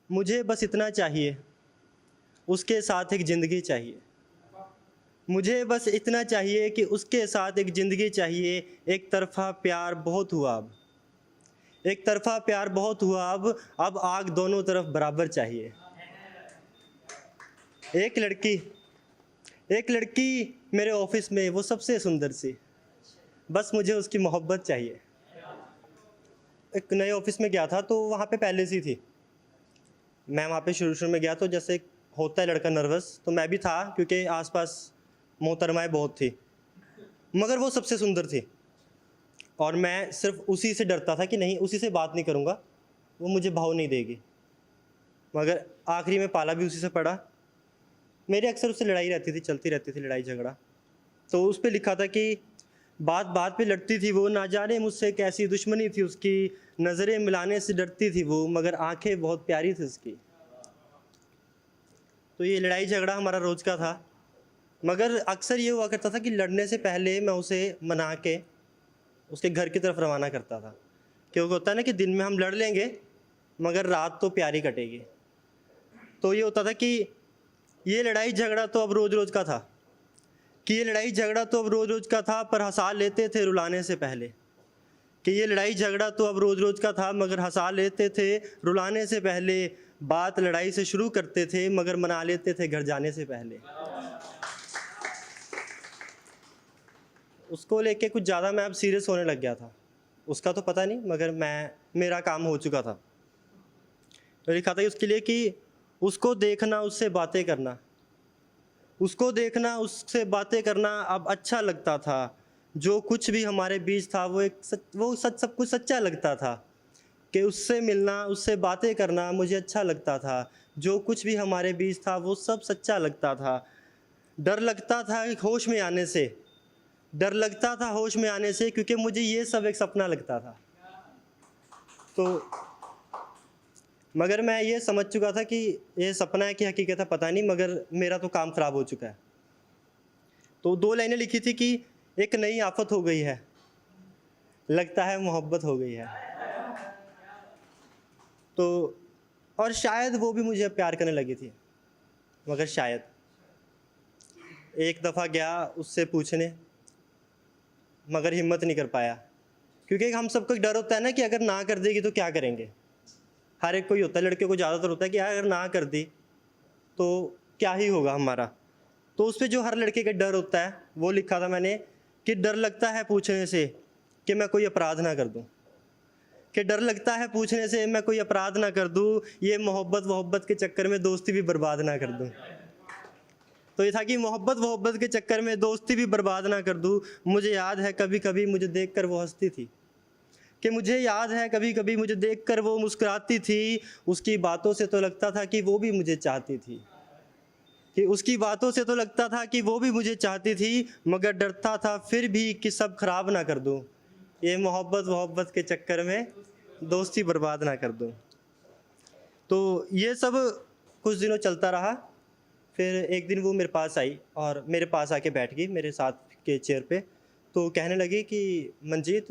मुझे बस इतना चाहिए, उसके साथ एक ज़िंदगी चाहिए। मुझे बस इतना चाहिए कि उसके साथ एक ज़िंदगी चाहिए। एक तरफ़ा प्यार बहुत हुआ अब, एक तरफ़ा प्यार बहुत हुआ अब आग दोनों तरफ बराबर चाहिए। एक लड़की एक लड़की मेरे ऑफ़िस में, वो सबसे सुंदर सी, बस मुझे उसकी मोहब्बत चाहिए। एक नए ऑफ़िस में गया था तो वहाँ पे पहले से ही थी। मैं वहाँ पे शुरू-शुरू में गया तो जैसे होता है लड़का नर्वस, तो मैं भी था क्योंकि आस-पास मोहतरमाएँ बहुत थी। मगर वो सबसे सुंदर थी और मैं सिर्फ़ उसी से डरता था कि नहीं, उसी से बात नहीं करूँगा, वो मुझे भाव नहीं देगी। मगर आखिरी में पाला भी उसी से पड़ा। मेरी अक्सर उससे लड़ाई रहती थी, चलती रहती थी लड़ाई-झगड़ा। तो उस पे लिखा था कि बात-बात पे लड़ती थी वो, ना जाने मुझसे कैसी दुश्मनी थी उसकी, नज़रें मिलाने से डरती थी वो, मगर आँखें बहुत प्यारी थी उसकी। तो ये लड़ाई-झगड़ा हमारा रोज़ का था। मगर अक्सर ये हुआ करता था कि लड़ने से पहले मैं उसे मना के उसके घर की तरफ रवाना करता था। क्योंकि होता है ना कि दिन में हम लड़ लेंगे, मगर रात तो प्यारी कटेगी। तो ये होता था कि ये लड़ाई-झगड़ा तो अब रोज़-रोज़ का था, कि ये लड़ाई-झगड़ा तो अब रोज़-रोज़ का था, पर हँसा लेते थे रुलाने से पहले। कि ये लड़ाई-झगड़ा तो अब रोज़-रोज़ का था, मगर हँसा लेते थे रुलाने से पहले। बात लड़ाई से शुरू करते थे, मगर मना लेते थे घर जाने से पहले। उसको लेके कुछ ज़्यादा मैं अब सीरियस होने लग गया था। उसका तो पता नहीं, मगर मेरा काम हो चुका था। तो लिखा था उसके लिए कि उसको देखना, उससे बातें करना। उसको देखना, उससे बातें करना अब अच्छा लगता था। जो कुछ भी हमारे बीच था वो सच, सब कुछ सच्चा लगता था। कि उससे मिलना, उससे बातें करना मुझे अच्छा लगता था। जो कुछ भी हमारे बीच था वो सब सच्चा लगता था। डर लगता था होश में आने से, डर लगता था होश में आने से, क्योंकि मुझे ये सब एक सपना लगता था। तो मगर मैं ये समझ चुका था कि ये सपना है कि हकीकत है पता नहीं, मगर मेरा तो काम ख़राब हो चुका है। तो 2 लाइनें लिखी थी कि एक नई आफ़त हो गई है, लगता है मोहब्बत हो गई है। तो और शायद वो भी मुझे प्यार करने लगी थी, मगर शायद। एक दफ़ा गया उससे पूछने, मगर हिम्मत नहीं कर पाया। क्योंकि हम सबको एक डर होता है ना कि अगर ना कर देगी तो क्या करेंगे? हर एक को ही होता है, लड़कियों को ज़्यादातर होता है कि यार अगर ना कर दी, तो क्या ही होगा हमारा? तो उस पे जो हर लड़के का डर होता है, वो लिखा था मैंने कि डर लगता है पूछने से कि मैं कोई अपराध ना कर दूँ। कि डर लगता है पूछने से मैं कोई अपराध ना कर दूँ, ये मोहब्बत-वोहब्बत के चक्कर में दोस्ती भी बर्बाद ना कर दूँ। तो ये था कि मोहब्बत-वोहब्बत के चक्कर में दोस्ती भी बर्बाद ना कर दूँ। मुझे याद है कभी-कभी मुझे देखकर वो हँसती थी, कि मुझे याद है कभी-कभी मुझे देखकर वो मुस्कुराती थी। उसकी बातों से तो लगता था कि वो भी मुझे चाहती थी। कि उसकी बातों से तो लगता था कि वो भी मुझे चाहती थी, मगर डरता था फिर भी कि सब खराब ना कर दूँ। ये मोहब्बत-वोहब्बत के चक्कर में दोस्ती बर्बाद ना कर दूँ। तो ये सब कुछ दिनों चलता रहा। फिर एक दिन वो मेरे पास आई और मेरे पास आके बैठ गई मेरे साथ के चेयर पे। तो कहने लगी कि मंजीत,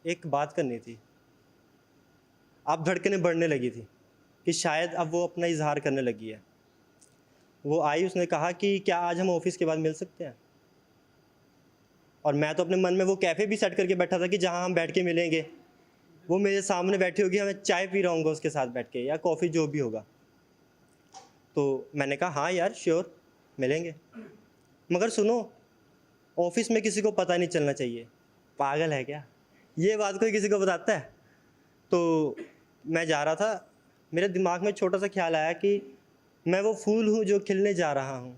एक बात करनी थी। अब धड़कनें बढ़ने लगी थी कि शायद अब वो अपना इज़हार करने लगी है। वो आई, उसने कहा कि क्या आज हम ऑफ़िस के बाद मिल सकते हैं? और मैं तो अपने मन में वो कैफ़े भी सेट करके बैठा था कि जहाँ हम बैठ के मिलेंगे। वो मेरे सामने बैठी होगी, मैं चाय पी रहा हूँगा उसके साथ बैठ के, या कॉफ़ी जो भी होगा। तो मैंने कहा हाँ यार श्योर, मिलेंगे। मगर सुनो, ऑफ़िस में किसी को पता नहीं चलना चाहिए। पागल है क्या? ये बात कोई किसी को बताता है? तो मैं जा रहा था, मेरे दिमाग में छोटा-सा ख़्याल आया कि मैं वो फूल हूँ जो खिलने जा रहा हूँ।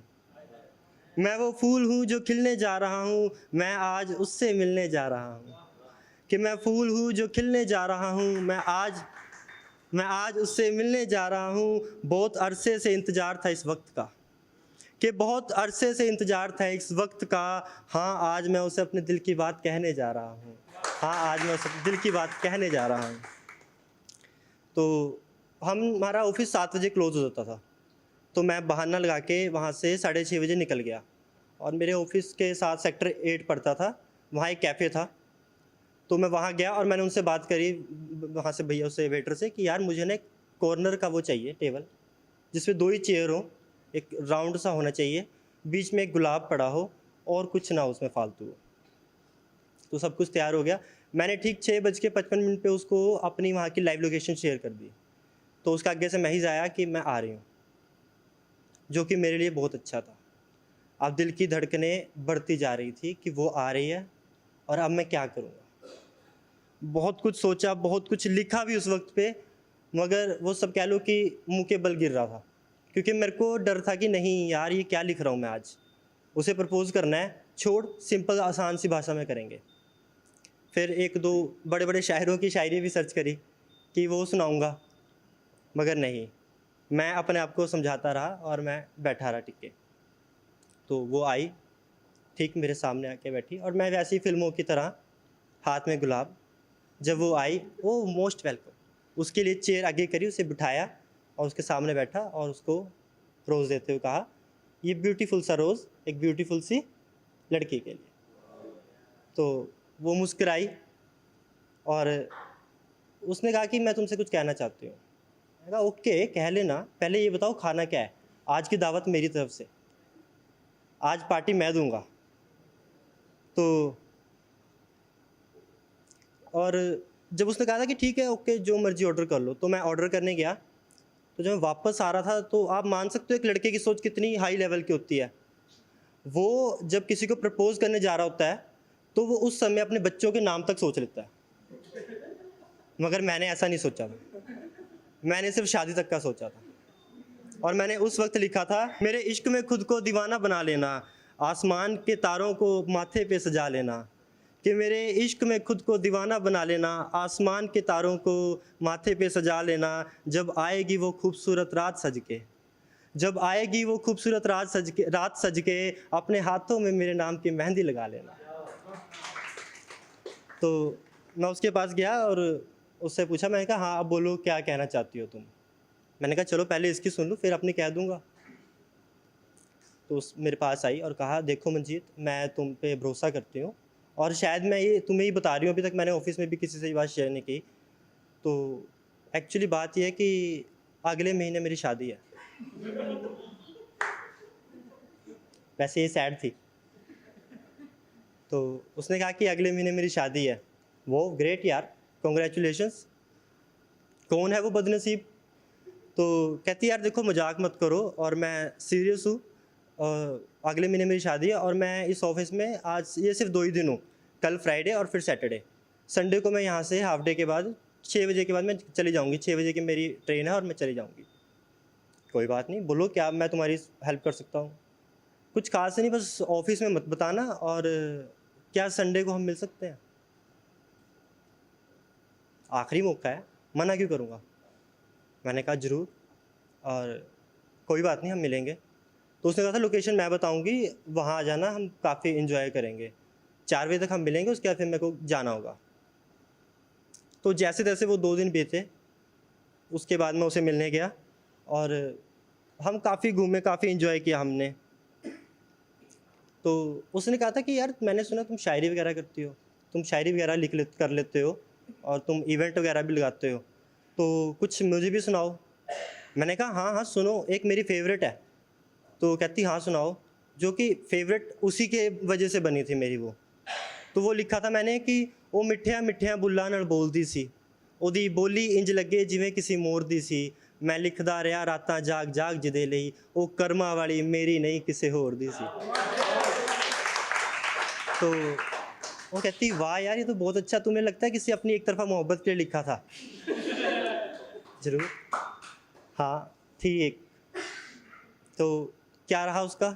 मैं वो फूल हूँ जो खिलने जा रहा हूँ, मैं आज उससे मिलने जा रहा हूँ। कि मैं फूल हूँ जो खिलने जा रहा हूँ, मैं आज उससे मिलने जा रहा हूँ। बहुत अरसे से इंतज़ार था इस वक़्त का, कि बहुत अरसे से इंतज़ार था इस वक़्त का। हाँ, आज मैं उसे अपने दिल की बात कहने जा रहा हूँ। हाँ, आज मैं उसे दिल की बात कहने जा रहा हूँ। तो हमारा ऑफ़िस 7 बजे क्लोज़ हो जाता था। तो मैं बहाना लगा के वहाँ से 6:30 बजे निकल गया और मेरे ऑफ़िस के साथ सेक्टर 8 पड़ता था, वहाँ एक कैफ़े था। तो मैं वहाँ गया और मैंने उनसे बात करी, वहाँ से भैया से, वेटर से, कि यार मुझे ना एक कॉर्नर का वो चाहिए टेबल, जिसमें 2 ही चेयर हो, एक राउंड सा होना चाहिए, बीच में एक गुलाब पड़ा हो और कुछ ना उसमें फालतू हो। तो सब कुछ तैयार हो गया। मैंने ठीक 6:55 पे उसको अपनी वहाँ की लाइव लोकेशन शेयर कर दी। तो उसका आगे से मैसेज आया कि मैं आ रही हूँ, जो कि मेरे लिए बहुत अच्छा था। अब दिल की धड़कनें बढ़ती जा रही थी कि वो आ रही है और अब मैं क्या करूँगा। बहुत कुछ सोचा, बहुत कुछ लिखा भी उस वक़्त पे, मगर वो सब कह लो कि मुँह के बल गिर रहा था। क्योंकि मेरे को डर था कि नहीं यार, ये क्या लिख रहा हूँ मैं आज। उसे प्रपोज़ करना है, छोड़, सिंपल आसान सी भाषा में करेंगे। फिर 1-2 बड़े-बड़े शायरों की शायरी भी सर्च करी कि वो सुनाऊँगा, मगर नहीं, मैं अपने आप को समझाता रहा और मैं बैठा रहा टिक के। तो वो आई, ठीक मेरे सामने आके बैठी और मैं वैसी फ़िल्मों की तरह हाथ में गुलाब। जब वो आई, ओह मोस्ट वेलकम, उसके लिए चेयर आगे करी, उसे बिठाया और उसके सामने बैठा और उसको रोज़ देते हुए कहा, ये ब्यूटीफुल सा रोज़ एक ब्यूटीफुल सी लड़की के लिए। तो वो मुस्कुराई और उसने कहा कि मैं तुमसे कुछ कहना चाहती हूँ। मैंने कहा ओके, कह लेना, पहले ये बताओ खाना क्या है? आज की दावत मेरी तरफ से, आज पार्टी मैं दूँगा। तो और जब उसने कहा था कि ठीक है, ओके, जो मर्ज़ी ऑर्डर कर लो, तो मैं ऑर्डर करने गया। तो जब मैं वापस आ रहा था, तो आप मान सकते हो एक लड़के की सोच कितनी हाई लेवल की होती है। वो जब किसी को प्रपोज़ करने जा रहा होता है, तो वो उस समय अपने बच्चों के नाम तक सोच लेता है। मगर मैंने ऐसा नहीं सोचा था। मैंने सिर्फ़ शादी तक का सोचा था। और मैंने उस वक़्त लिखा था, मेरे इश्क में खुद को दीवाना बना लेना, आसमान के तारों को माथे पे सजा लेना। कि मेरे इश्क में खुद को दीवाना बना लेना, आसमान के तारों को माथे पे सजा लेना, जब आएगी वो खूबसूरत रात सज के। जब आएगी वो खूबसूरत रात सज के, अपने हाथों में मेरे नाम की मेहंदी लगा लेना। तो मैं उसके पास गया और उससे पूछा, मैंने कहा हाँ, अब बोलो क्या कहना चाहती हो तुम? मैंने कहा चलो पहले इसकी सुन लूँ, फिर अपनी कह दूँगा। तो उस मेरे पास आई और कहा, देखो मंजीत, मैं तुम पे भरोसा करती हूँ और शायद मैं ये तुम्हें ही बता रही हूँ, अभी तक मैंने ऑफ़िस में भी किसी से ये बात शेयर नहीं की। तो एक्चुअली बात ये है कि अगले महीने मेरी शादी है। वैसे ये सैड थी। तो उसने कहा कि अगले महीने मेरी शादी है। वो ग्रेट यार, कांग्रेचुलेशंस। कौन है वो बदनसीब? तो कहती यार देखो, मजाक मत करो और मैं सीरियस हूँ। अगले महीने मेरी शादी है और मैं इस ऑफिस में आज ये सिर्फ 2 ही दिन हूँ, कल फ्राइडे और फिर सैटरडे। संडे को मैं यहाँ से हाफ डे के बाद 6 बजे के बाद मैं चली जाऊँगी। 6 बजे की मेरी ट्रेन है और मैं चली जाऊँगी। कोई बात नहीं, बोलो क्या मैं तुम्हारी हेल्प कर सकता हूँ? कुछ खास नहीं, बस ऑफिस में मत बताना, और क्या संडे को हम मिल सकते हैं? आखिरी मौका है, मना क्यों करूँगा? मैंने कहा ज़रूर, और कोई बात नहीं, हम मिलेंगे। तो उसने कहा था लोकेशन मैं बताऊँगी, वहाँ आ जाना, हम काफ़ी एन्जॉय करेंगे। 4 बजे तक हम मिलेंगे, उसके बाद फिर मेरे को जाना होगा। तो जैसे-तैसे वो 2 दिन बीते, उसके बाद मैं उसे मिलने गया और हम काफ़ी घूमे, काफ़ी एन्जॉय किया हमने। तो उसने कहा था कि यार मैंने सुना तुम शायरी वगैरह करती हो, तुम शायरी वगैरह कर लेते हो और तुम इवेंट वगैरह भी लगाते हो, तो कुछ मुझे भी सुनाओ। मैंने कहा हाँ, हाँ, सुनो, एक मेरी फ़ेवरेट है। तो कहती हाँ सुनाओ, जो कि फ़ेवरेट उसी के वजह से बनी थी मेरी वो। तो वो लिखा था मैंने कि ਉਹ ਮਿੱਠਿਆਂ ਮਿੱਠਿਆਂ ਬੁੱਲਾਂ ਨਾਲ ਬੋਲਦੀ ਸੀ, ਉਹਦੀ ਬੋਲੀ ਇੰਜ ਲੱਗੇ ਜਿਵੇਂ ਕਿਸੇ ਮੋਰ ਦੀ ਸੀ, ਮੈਂ ਲਿਖਦਾ ਰਿਹਾ ਰਾਤਾਂ ਜਾਗ ਜਾਗ ਜਿਹਦੇ ਲਈ, ਉਹ ਕਰਮਾਂ ਵਾਲੀ ਮੇਰੀ नहीं किसी होर दी सी। तो वो कहती वाह यार, ये तो बहुत अच्छा, तुम्हें लगता है किसी अपनी एक तरफा मोहब्बत के लिए लिखा था? ज़रूर, हाँ, थी एक। तो क्या रहा उसका?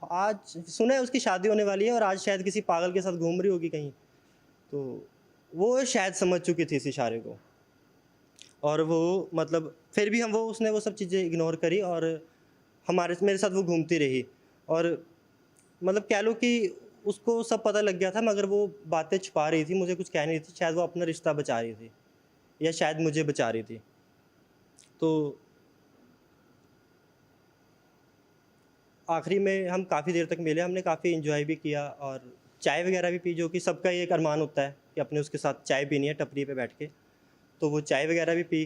आज सुना है उसकी शादी होने वाली है और आज शायद किसी पागल के साथ घूम रही होगी कहीं। तो वो शायद समझ चुकी थी इस इशारे को, और वो मतलब फिर भी हम वो उसने वो सब चीज़ें इग्नोर करी और मेरे साथ वो घूमती रही। और मतलब कह लो कि उसको सब पता लग गया था, मगर वो बातें छुपा रही थी, मुझे कुछ कह नहीं रही थी। शायद वो अपना रिश्ता बचा रही थी या शायद मुझे बचा रही थी। तो आखिरी में हम काफ़ी देर तक मिले, हमने काफ़ी एंजॉय भी किया और चाय वगैरह भी पी, जो कि सबका ही एक अरमान होता है कि अपने उसके साथ चाय पीनी है टपरी पे बैठ के। तो वो चाय वगैरह भी पी।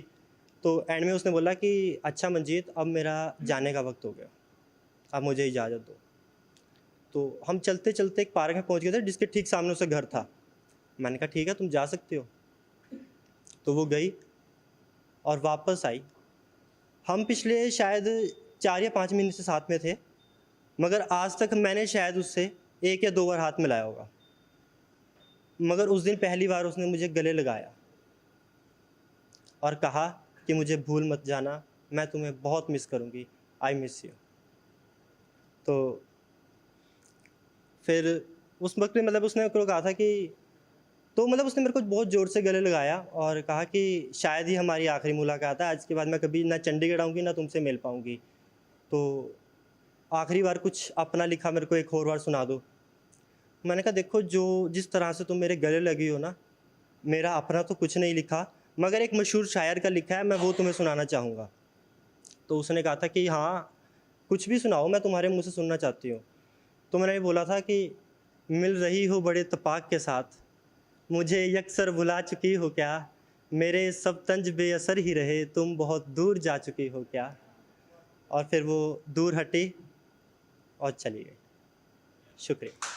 तो एंड में उसने बोला कि अच्छा मंजीत, अब मेरा जाने का वक्त हो गया, अब मुझे इजाज़त दो। तो हम चलते चलते एक पार्क में पहुंच गए थे जिसके ठीक सामने उसका घर था। मैंने कहा ठीक है, तुम जा सकते हो। तो वो गई और वापस आई। हम पिछले शायद 4 या 5 महीने से साथ में थे, मगर आज तक मैंने शायद उससे 1 या 2 बार हाथ मिलाया होगा। मगर उस दिन पहली बार उसने मुझे गले लगाया और कहा कि मुझे भूल मत जाना, मैं तुम्हें बहुत मिस करूँगी, आई मिस यू। तो फिर उस वक़्त में मतलब उसने मेरे को कहा था कि तो मतलब उसने मेरे को बहुत ज़ोर से गले लगाया और कहा कि शायद ही हमारी आखिरी मुलाकात है, आज के बाद मैं कभी ना चंडीगढ़ आऊँगी ना तुमसे मिल पाऊँगी। तो आखिरी बार कुछ अपना लिखा मेरे को एक और बार सुना दो। मैंने कहा देखो, जो जिस तरह से तुम मेरे गले लगी हो ना, मेरा अपना तो कुछ नहीं लिखा, मगर एक मशहूर शायर का लिखा है, मैं वो तुम्हें सुनाना चाहूँगा। तो उसने कहा था कि हाँ, कुछ भी सुनाओ, मैं तुम्हारे मुँह से सुनना चाहती हूँ। तो मैंने बोला था कि मिल रही हो बड़े इत्तेफाक के साथ, मुझे यकसर भुला चुकी हो क्या? मेरे सब तंज बेअसर ही रहे, तुम बहुत दूर जा चुकी हो क्या? और फिर वो दूर हटी और चली गई। शुक्रिया।